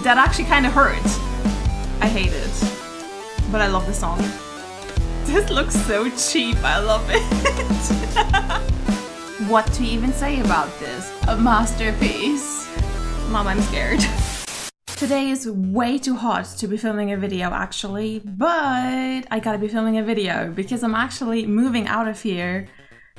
that actually kind of hurt. I hate it. But I love the song. This looks so cheap, I love it. What to even say about this? A masterpiece. Mom, I'm scared. Today is way too hot to be filming a video actually, but I gotta be filming a video because I'm actually moving out of here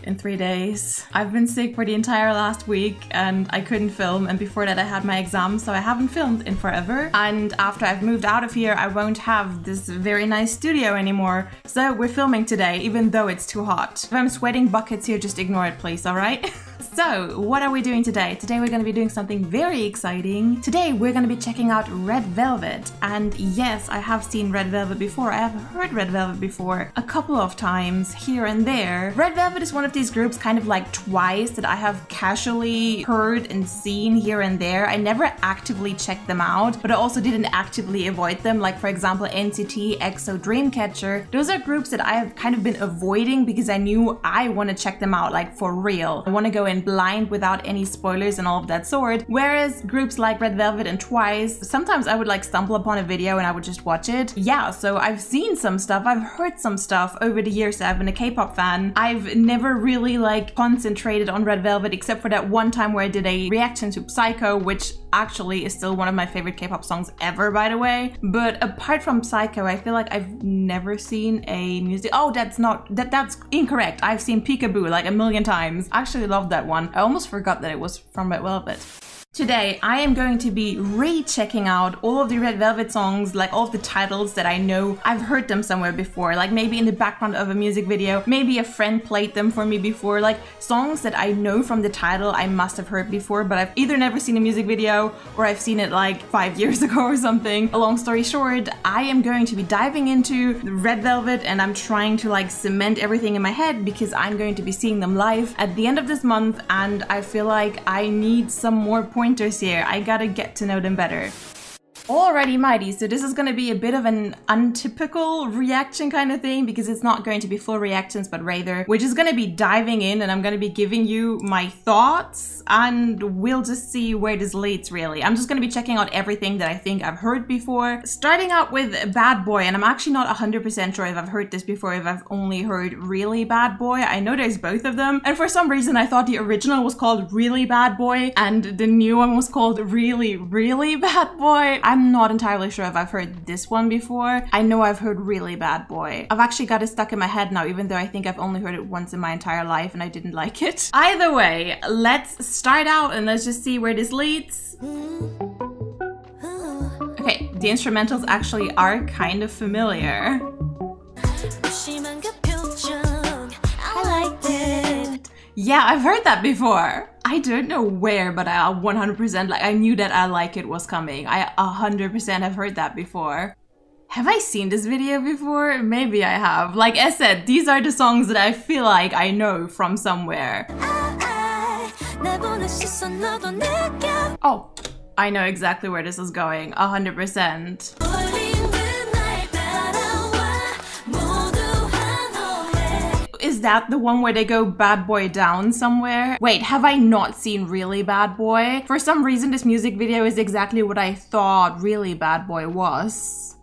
in 3 days. I've been sick for the entire last week and I couldn't film, and before that I had my exam, so I haven't filmed in forever. And after I've moved out of here, I won't have this very nice studio anymore. So we're filming today, even though it's too hot. If I'm sweating buckets here, just ignore it please, alright? So, what are we doing today? Today we're going to be doing something very exciting. Today we're going to be checking out Red Velvet. And yes, I have seen Red Velvet before. I have heard Red Velvet before a couple of times here and there. Red Velvet is one of these groups, kind of like Twice, that I have casually heard and seen here and there. I never actively checked them out, but I also didn't actively avoid them. Like for example, NCT, EXO, Dreamcatcher. Those are groups that I have kind of been avoiding because I knew I want to check them out, like for real. I want to go in blind without any spoilers and all of that sort. Whereas groups like Red Velvet and Twice, sometimes I would like stumble upon a video and I would just watch it. Yeah, so I've seen some stuff, I've heard some stuff over the years that I've been a K-pop fan. I've never really like concentrated on Red Velvet except for that one time where I did a reaction to Psycho, which actually is still one of my favorite K-pop songs ever, by the way. But apart from Psycho, I feel like I've never seen a music— oh, that's incorrect. I've seen Peekaboo like a million times. I actually love that one. I almost forgot that it was from Red Velvet. Today, I am going to be rechecking out all of the Red Velvet songs, like all of the titles that I know I've heard them somewhere before, like maybe in the background of a music video, maybe a friend played them for me before, like songs that I know from the title I must have heard before, but I've either never seen a music video or I've seen it like 5 years ago or something. A long story short, I am going to be diving into Red Velvet and I'm trying to like cement everything in my head because I'm going to be seeing them live at the end of this month, and I feel like I need some more pointers here. I gotta get to know them better. Alrighty mighty, so this is going to be a bit of an untypical reaction kind of thing because it's not going to be full reactions, but rather we're just going to be diving in and I'm going to be giving you my thoughts and we'll just see where this leads really. I'm just going to be checking out everything that I think I've heard before. Starting out with Bad Boy, and I'm actually not 100% sure if I've heard this before, if I've only heard Really Bad Boy. I know there's both of them, and for some reason I thought the original was called Really Bad Boy and the new one was called Really, Really Bad Boy. I'm not entirely sure if I've heard this one before. I know I've heard Really Bad Boy. I've actually got it stuck in my head now, even though I think I've only heard it once in my entire life and I didn't like it. Either way, let's start out and let's just see where this leads. Okay, the instrumentals actually are kind of familiar. I liked it. Yeah, I've heard that before. I don't know where, but I 100% like I knew that I Like It was coming. I 100% have heard that before. Have I seen this video before? Maybe I have. Like I said, these are the songs that I feel like I know from somewhere. Oh, I know exactly where this is going. 100%. Is that the one where they go bad boy down somewhere? Wait, have I not seen Really Bad Boy? For some reason, this music video is exactly what I thought Really Bad Boy was.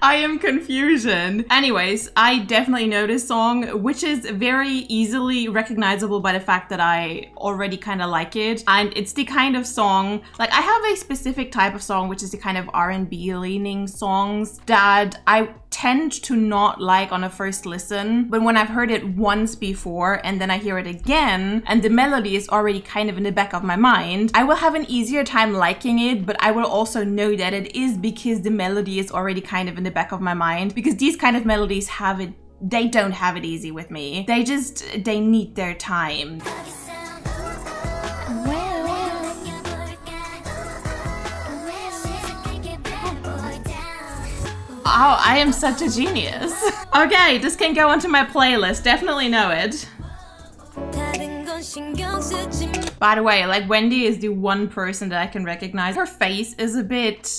I am confusion. Anyways, I definitely know this song, which is very easily recognizable by the fact that I already kind of like it. And it's the kind of song, like I have a specific type of song, which is the kind of R&B leaning songs that I tend to not like on a first listen, but when I've heard it once before and then I hear it again and the melody is already kind of in the back of my mind, I will have an easier time liking it, but I will also know that it is because the melody is already kind of in the back of my mind, because these kind of melodies they don't have it easy with me. They need their time. Oh, I am such a genius. Okay, this can go onto my playlist. Definitely know it. By the way, like Wendy is the one person that I can recognize. Her face is a bit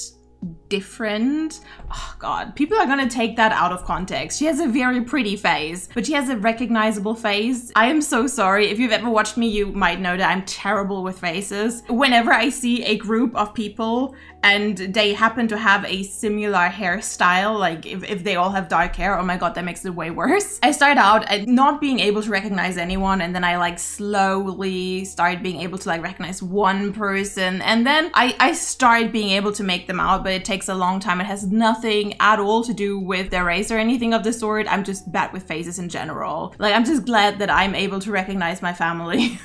different. Oh god, people are gonna take that out of context. She has a very pretty face, but she has a recognizable face. I am so sorry. If you've ever watched me, you might know that I'm terrible with faces. Whenever I see a group of people and they happen to have a similar hairstyle, like if they all have dark hair, oh my god, that makes it way worse. I start out at not being able to recognize anyone, and then I like slowly start being able to like recognize one person, and then I start being able to make them out, but it takes a long time. It has nothing at all to do with their race or anything of the sort. I'm just bad with faces in general. Like, I'm just glad that I'm able to recognize my family.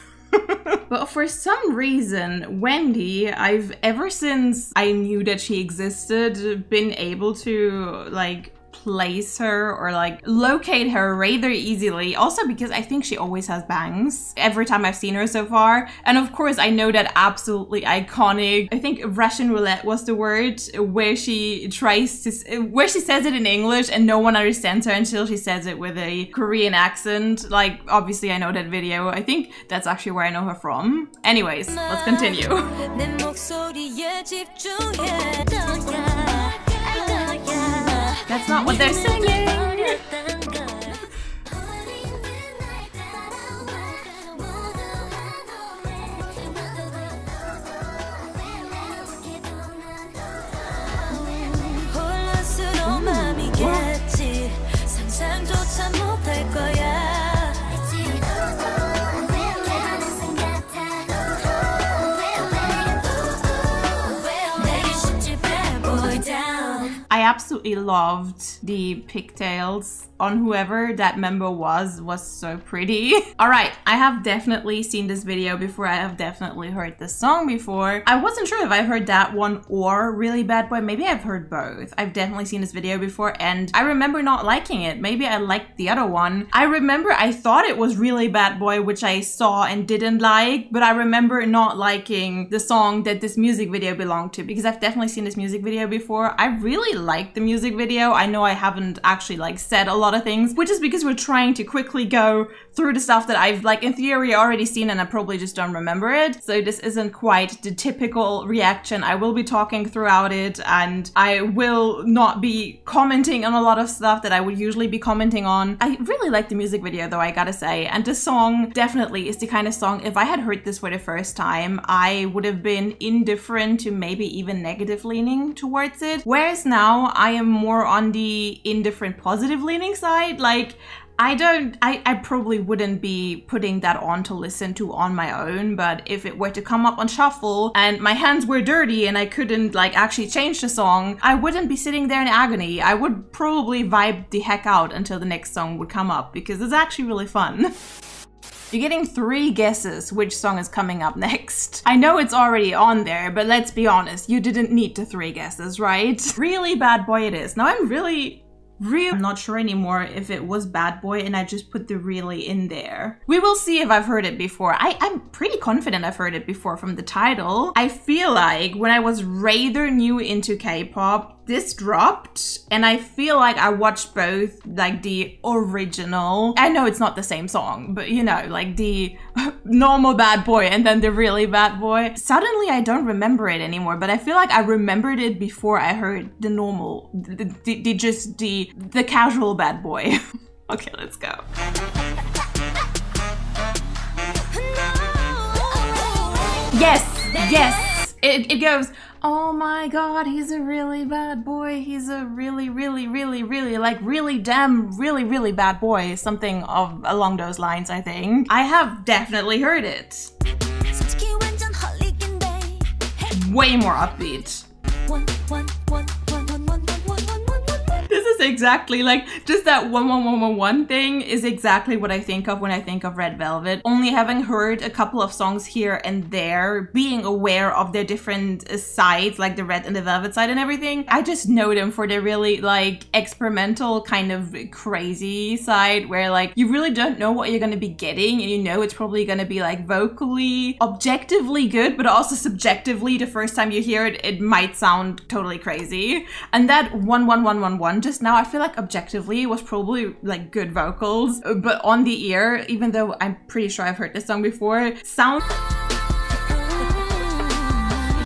But for some reason, Wendy, I've ever since I knew that she existed, been able to like place her or like locate her rather easily. Also because I think she always has bangs every time I've seen her so far. And of course I know that absolutely iconic, I think Russian roulette was the word, where she tries to, where she says it in English and no one understands her until she says it with a Korean accent. Like, obviously I know that video. I think that's actually where I know her from. Anyways, let's continue. That's not what they're singing! I absolutely loved the pigtails on whoever that member was so pretty. All right, I have definitely seen this video before. I have definitely heard this song before. I wasn't sure if I've heard that one or Really Bad Boy. Maybe I've heard both. I've definitely seen this video before and I remember not liking it. Maybe I liked the other one. I remember I thought it was Really Bad Boy, which I saw and didn't like, but I remember not liking the song that this music video belonged to, because I've definitely seen this music video before. I really liked the music video. I know I haven't actually like said a lot of things, which is because we're trying to quickly go through the stuff that I've like in theory already seen and I probably just don't remember it. So this isn't quite the typical reaction. I will be talking throughout it and I will not be commenting on a lot of stuff that I would usually be commenting on. I really like the music video though, I gotta say, and the song definitely is the kind of song, if I had heard this for the first time, I would have been indifferent to maybe even negative leaning towards it. Whereas now I am more on the indifferent positive leaning side. Like, I probably wouldn't be putting that on to listen to on my own, but if it were to come up on shuffle and my hands were dirty and I couldn't like actually change the song, I wouldn't be sitting there in agony. I would probably vibe the heck out until the next song would come up, because it's actually really fun. You're getting 3 guesses which song is coming up next. I know it's already on there, but let's be honest, you didn't need the 3 guesses, right? Really Bad Boy it is. Now I'm not sure anymore if it was Bad Boy and I just put the really in there. We will see if I've heard it before. I'm pretty confident I've heard it before from the title. I feel like when I was rather new into K-pop, this dropped and I feel like I watched both like the original, I know it's not the same song, but you know, like the normal Bad Boy and then the Really Bad Boy. Suddenly I don't remember it anymore, but I feel like I remembered it before I heard the normal, the casual Bad Boy. Okay, let's go. Yes, yes, it goes, oh my god, he's a really bad boy. He's a really, like really damn, really bad boy. Something along those lines, I think. I have definitely heard it. Way more upbeat. This is exactly like, just that 11111 thing is exactly what I think of when I think of Red Velvet. Only having heard a couple of songs here and there, being aware of their different sides, like the Red and the Velvet side and everything, I just know them for the really like experimental kind of crazy side where like you really don't know what you're gonna be getting and you know it's probably gonna be like vocally objectively good, but also subjectively the first time you hear it, it might sound totally crazy. And that 11111 just now, I feel like objectively was probably like good vocals, but on the ear, even though I'm pretty sure I've heard this song before, sounds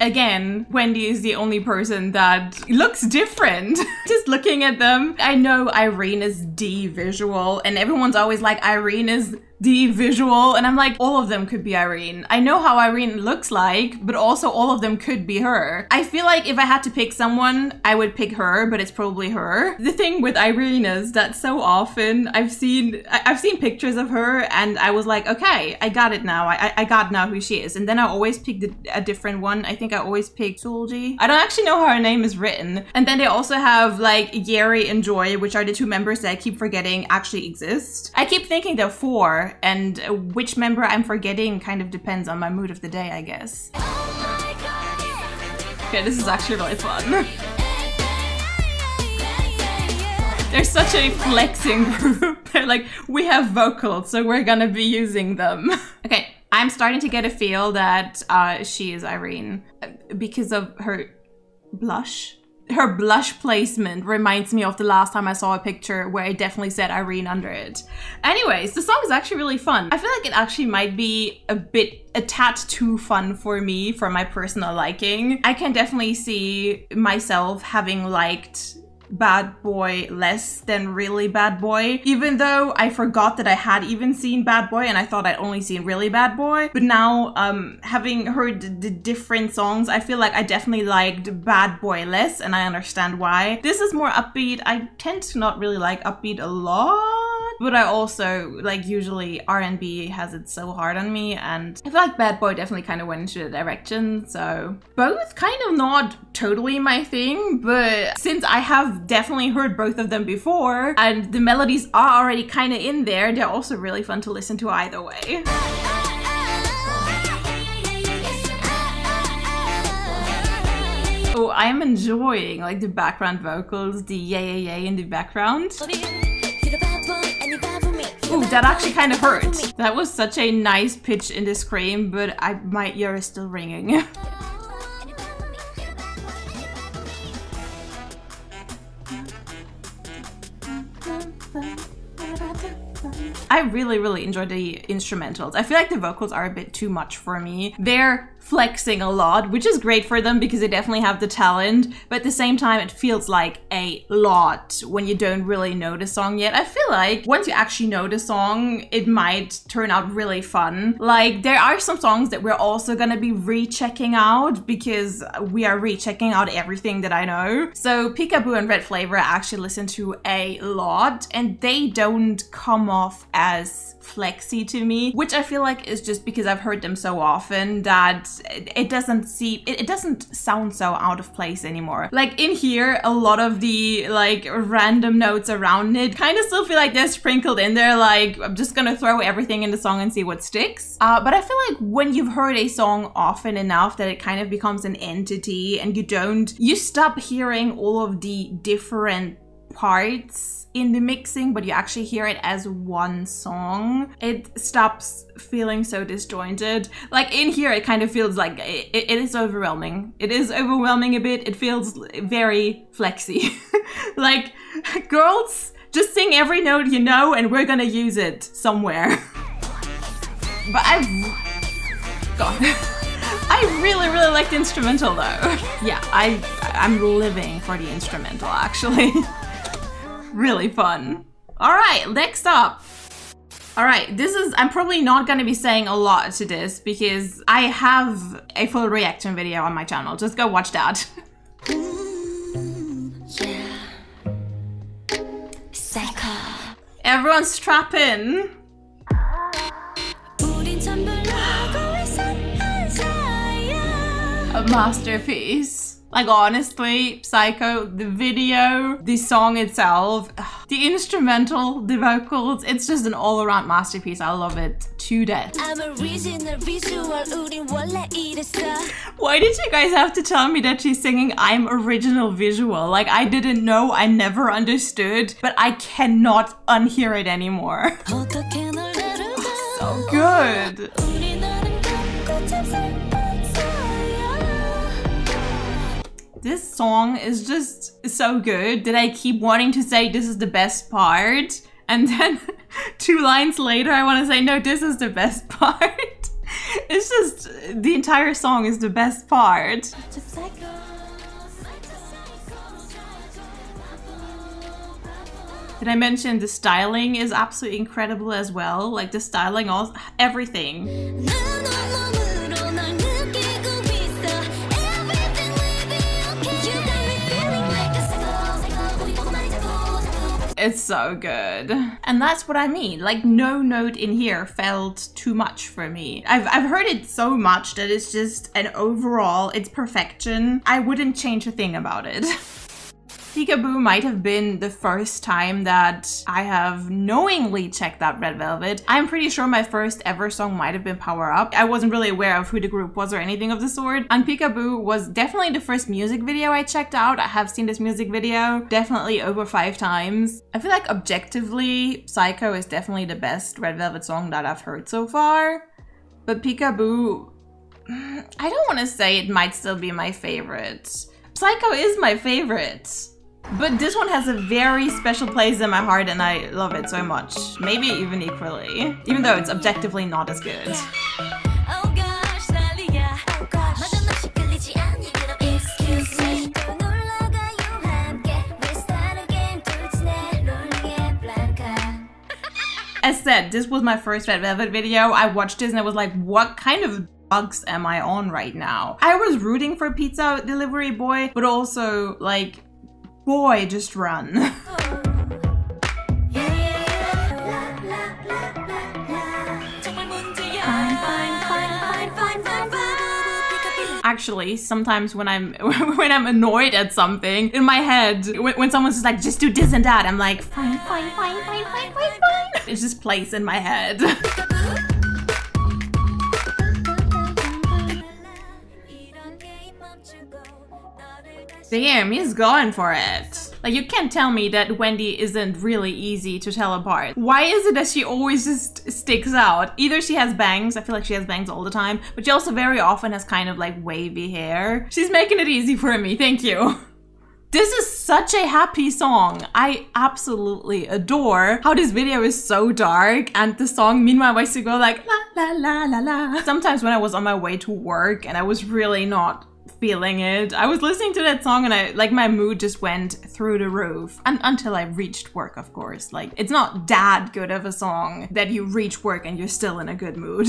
Again, Wendy is the only person that looks different. Just looking at them. I know Irene is the visual and everyone's always like, Irene is the visual, and I'm like, all of them could be Irene. I know how Irene looks like, but also all of them could be her. I feel like if I had to pick someone, I would pick her, but it's probably her. The thing with Irene is that so often I've seen pictures of her and I was like, okay, I got it now. I got now who she is. And then I always picked a different one. I think I always picked sooo. I don't actually know how her name is written. And then they also have like Yeri and Joy, which are the two members that I keep forgetting actually exist. I keep thinking they're 4. And which member I'm forgetting kind of depends on my mood of the day, I guess. Okay, this is actually really fun. They're such a flexing group. They're like, we have vocals, so we're gonna be using them. Okay, I'm starting to get a feel that she is Irene because of her blush. Her blush placement reminds me of the last time I saw a picture where it definitely said Irene under it. Anyways, the song is actually really fun. I feel like it actually might be a tad too fun for me, for my personal liking. I can definitely see myself having liked Bad Boy less than Really Bad Boy, even though I forgot that I had even seen Bad Boy and I thought I'd only seen Really Bad Boy. But now, having heard the different songs, I feel like I definitely liked Bad Boy less, and I understand why. This is more upbeat. I tend to not really like upbeat a lot, but I also, like, usually R&B has it so hard on me, and I feel like Bad Boy definitely kind of went into the direction, so both kind of not totally my thing, but since I have definitely heard both of them before and the melodies are already kind of in there, they're also really fun to listen to either way. Oh, I'm enjoying like the background vocals, the yeah yeah yeah in the background. Ooh, that actually kind of hurt. That was such a nice pitch in the scream, but my ear is still ringing. I really enjoy the instrumentals. I feel like the vocals are a bit too much for me. They're flexing a lot, which is great for them because they definitely have the talent, but at the same time it feels like a lot when you don't really know the song yet. I feel like once you actually know the song, it might turn out really fun. Like, there are some songs that we're also gonna be rechecking out because we are rechecking out everything that I know. So Peekaboo and Red Flavor I actually listen to a lot, and they don't come off as flexy to me, which I feel like is just because I've heard them so often that it doesn't sound so out of place anymore. Like in here, a lot of the like random notes around it kind of still feel like they're sprinkled in there, like I'm just gonna throw everything in the song and see what sticks. But I feel like when you've heard a song often enough that it kind of becomes an entity and you stop hearing all of the different parts in the mixing, but you actually hear it as one song. It stops feeling so disjointed. Like in here, it kind of feels like it is overwhelming. It is overwhelming a bit. It feels very flexy. Like, girls, just sing every note you know and we're gonna use it somewhere. But I really like the instrumental though. Yeah, I'm living for the instrumental actually. Really fun. All right, next up. All right, I'm probably not gonna be saying a lot to this because I have a full reaction video on my channel. Just go watch that. Yeah. Psycho. Everyone strap in. A masterpiece. Like honestly, Psycho, the video, the song itself, the instrumental, the vocals, it's just an all-around masterpiece. I love it to death. Why did you guys have to tell me that she's singing I'm original visual? Like, I didn't know, I never understood, but I cannot unhear it anymore. So good. This song is just so good that I keep wanting to say this is the best part, and then 2 lines later I want to say no, this is the best part. It's just, the entire song is the best part. Did I mention the styling is absolutely incredible as well? Like the styling, all everything. It's so good. And that's what I mean. Like no note in here felt too much for me. I've heard it so much that it's just an overall, it's perfection. I wouldn't change a thing about it. Peekaboo might have been the first time that I have knowingly checked out Red Velvet. I'm pretty sure my first ever song might have been Power Up. I wasn't really aware of who the group was or anything of the sort. And Peekaboo was definitely the first music video I checked out. I have seen this music video definitely over 5 times. I feel like objectively, Psycho is definitely the best Red Velvet song that I've heard so far. But Peekaboo, I don't want to say it might still be my favorite. Psycho is my favorite. But this one has a very special place in my heart and I love it so much. Maybe even equally. Even though it's objectively not as good. As said, this was my first Red Velvet video. I watched this and I was like, what kind of drugs am I on right now? I was rooting for Pizza Delivery Boy, but also like, boy, just run. Actually, sometimes when I'm annoyed at something in my head, when someone's just like, just do this and that, I'm like, fine. It just plays in my head. Damn, he's going for it. Like, you can't tell me that Wendy isn't really easy to tell apart. Why is it that she always just sticks out? Either she has bangs, I feel like she has bangs all the time, but she also very often has kind of like wavy hair. She's making it easy for me, thank you. This is such a happy song. I absolutely adore how this video is so dark and the song meanwhile wants to go like la la la la la. Sometimes when I was on my way to work and I was really not feeling it, I was listening to that song and my mood just went through the roof. And until I reached work, of course. Like, it's not that good of a song that you reach work and you're still in a good mood.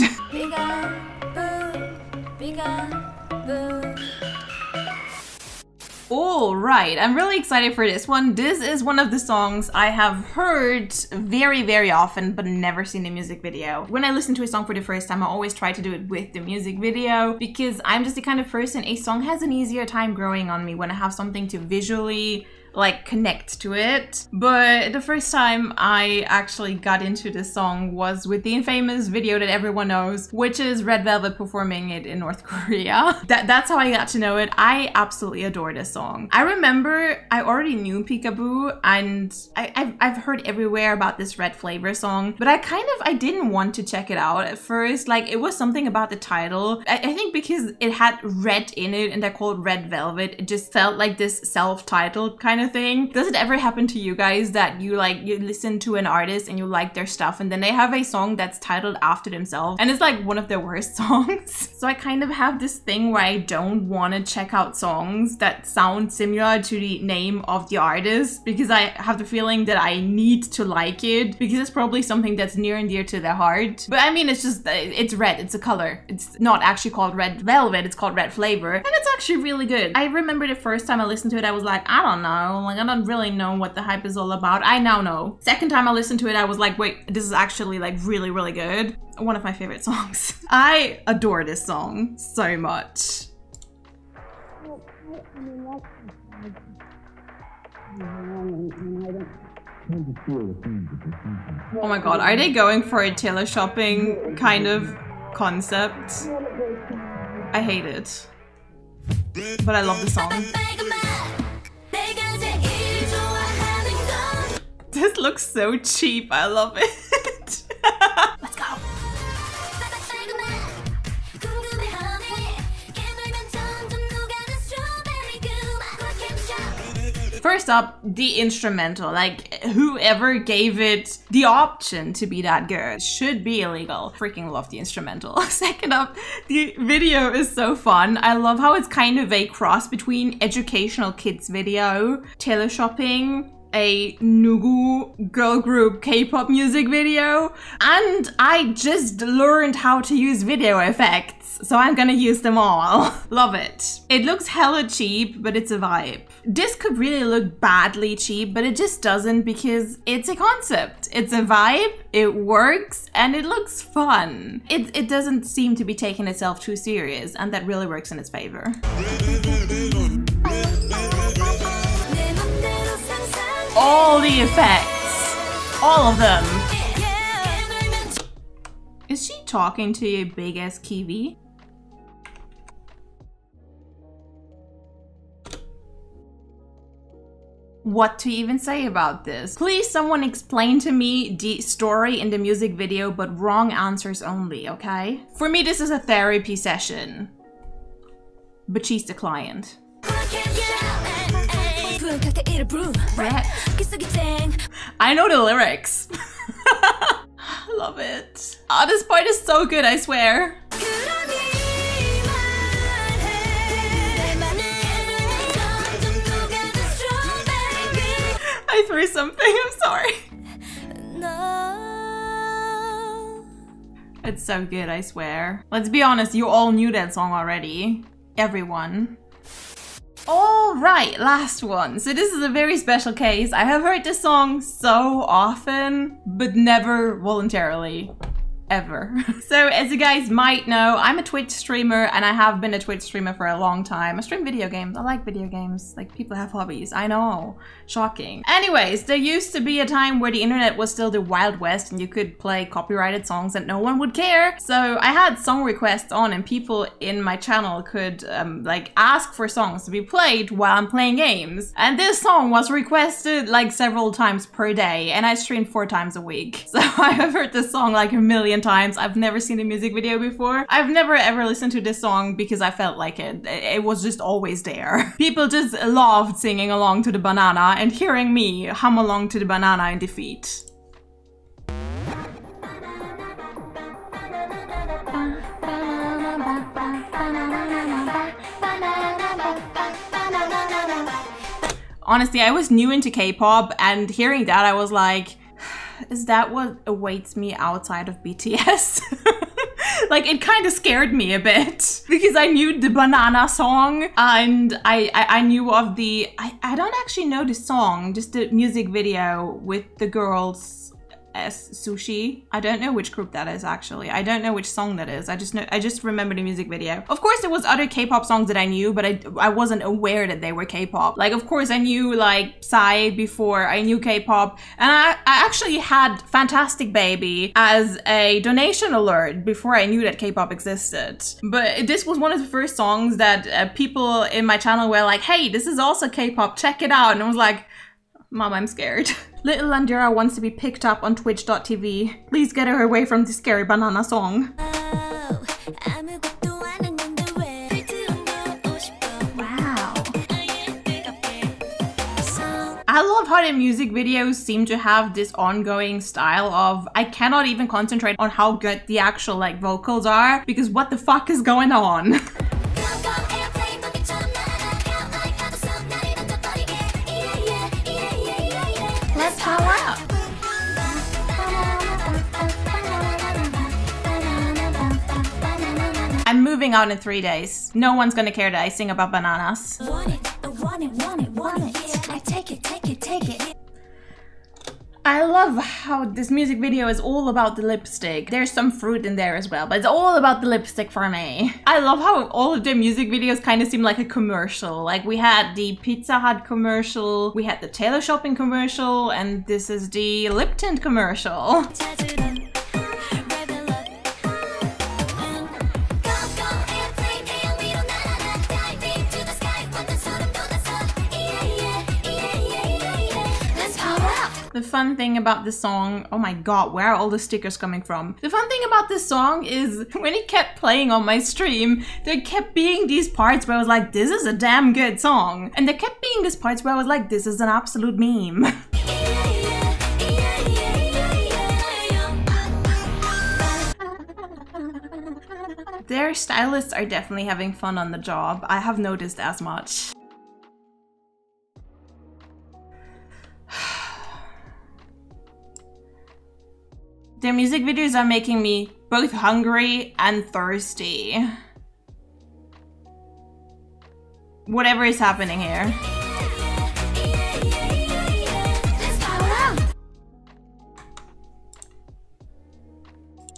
All right, I'm really excited for this one. This is one of the songs I have heard very, very often, but never seen the music video. When I listen to a song for the first time, I always try to do it with the music video because I'm just the kind of person, a song has an easier time growing on me when I have something to visually like connect to it. But the first time I actually got into this song was with the infamous video that everyone knows, which is Red Velvet performing it in North Korea. That's how I got to know it. I absolutely adore this song. I remember I already knew Peekaboo and I've heard everywhere about this red flavor song, but I didn't want to check it out at first. Like, it was something about the title. I think because it had red in it and they're called Red Velvet, it just felt like this self-titled kind of thing. Does it ever happen to you guys that you listen to an artist and you like their stuff and then they have a song that's titled after themselves and it's like one of their worst songs? So I kind of have this thing where I don't want to check out songs that sound similar to the name of the artist because I have the feeling that I need to like it because it's probably something that's near and dear to their heart. But I mean, it's just, it's red, it's a color. It's not actually called Red Velvet, it's called Red Flavor, and it's actually really good. I remember the first time I listened to it, I was like, I don't know, like I don't really know what the hype is all about. I now know. Second time I listened to it, I was like, wait, this is actually like really, really good. One of my favorite songs. I adore this song so much. Oh my god, are they going for a tailor shopping kind of concept? I hate it. But I love the song. This looks so cheap, I love it. Let's go. First up, the instrumental. Like, whoever gave it the option to be that good should be illegal. Freaking love the instrumental. Second up, the video is so fun. I love how it's kind of a cross between educational kids video, teleshopping, a Nugu girl group K-pop music video, and I just learned how to use video effects, so I'm gonna use them all. Love it. It looks hella cheap, but it's a vibe. This could really look badly cheap, but it just doesn't because it's a concept. It's a vibe, it works, and it looks fun. It doesn't seem to be taking itself too serious, and that really works in its favor. All the effects. All of them. Is she talking to a big ass kiwi? What to even say about this? Please someone explain to me the story in the music video, but wrong answers only, okay? For me, this is a therapy session. But she's the client. I know the lyrics. I love it. Oh, this part is so good, I swear. I threw something, I'm sorry. It's so good, I swear. Let's be honest, you all knew that song already. Everyone. All right, last one. So this is a very special case. I have heard this song so often, but never voluntarily. Ever. So as you guys might know, I'm a Twitch streamer and I have been a Twitch streamer for a long time. I stream video games. I like video games. Like, people have hobbies. I know. Shocking. Anyways, there used to be a time where the internet was still the Wild West and you could play copyrighted songs and no one would care. So I had song requests on and people in my channel could like ask for songs to be played while I'm playing games. And this song was requested like several times per day and I streamed 4 times a week. So I have heard this song like a million times. I've never seen the music video before. I've never ever listened to this song because I felt like it. It was just always there. People just loved singing along to the banana and hearing me hum along to the banana in defeat. Honestly, I was new into K-pop and hearing that I was like, is that what awaits me outside of BTS? Like, it kind of scared me a bit because I knew the banana song and I knew of the, I don't actually know the song, just the music video with the girls as sushi. I don't know which group that is actually. I don't know which song that is. I just remember the music video. Of course there was other K-pop songs that I knew, but I wasn't aware that they were K-pop. Like, of course I knew like Psy before I knew K-pop, and I actually had Fantastic Baby as a donation alert before I knew that K-pop existed. But this was one of the first songs that people in my channel were like, hey, this is also K-pop, check it out. And I was like, Mom, I'm scared. Little Landira wants to be picked up on twitch.tv. Please get her away from the scary banana song. Wow. I love how the music videos seem to have this ongoing style of I cannot even concentrate on how good the actual like vocals are because what the fuck is going on? Let's power up. I'm moving out in 3 days. No one's gonna care that I sing about bananas. Want it, want it, want it, want it. I take it, take it, take it. I love how this music video is all about the lipstick. There's some fruit in there as well, but it's all about the lipstick for me. I love how all of the music videos kind of seem like a commercial. Like, we had the Pizza Hut commercial, we had the tailor shopping commercial, and this is the lip tint commercial. The The fun thing about this song, oh my god, where are all the stickers coming from? The fun thing about this song is when it kept playing on my stream, there kept being these parts where I was like, this is a damn good song. And there kept being these parts where I was like, this is an absolute meme. Their stylists are definitely having fun on the job. I have noticed as much. Their music videos are making me both hungry and thirsty. Whatever is happening here.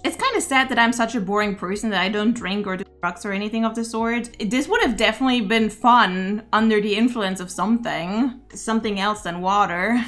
It's kind of sad that I'm such a boring person that I don't drink or do drugs or anything of the sort. This would have definitely been fun under the influence of something else than water.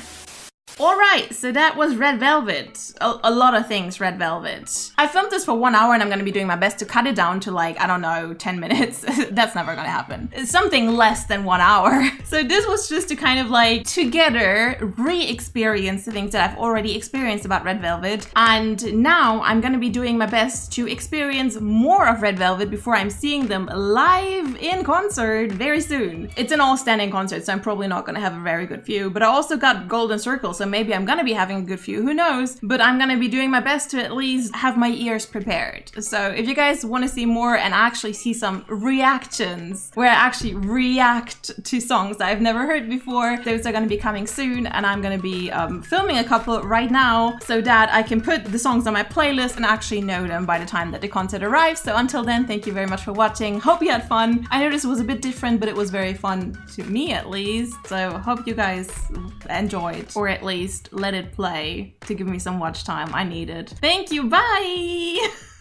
Alright, so that was Red Velvet. A lot of things Red Velvet. I filmed this for 1 hour and I'm gonna be doing my best to cut it down to like, I don't know, 10 minutes. That's never gonna happen. It's something less than 1 hour. So this was just to kind of like, together, re-experience the things that I've already experienced about Red Velvet. And now I'm gonna be doing my best to experience more of Red Velvet before I'm seeing them live in concert very soon. It's an all-standing concert, so I'm probably not gonna have a very good view, but I also got Golden Circle, so maybe I'm gonna be having a good view, who knows? But I'm gonna be doing my best to at least have my ears prepared. So if you guys want to see more and actually see some reactions, where I actually react to songs that I've never heard before, those are gonna be coming soon, and I'm gonna be filming a couple right now so that I can put the songs on my playlist and actually know them by the time that the concert arrives. So until then, thank you very much for watching. Hope you had fun. I know this was a bit different, but it was very fun to me at least. So hope you guys enjoyed, or at least let it play to give me some watch time. I need it. Thank you, bye!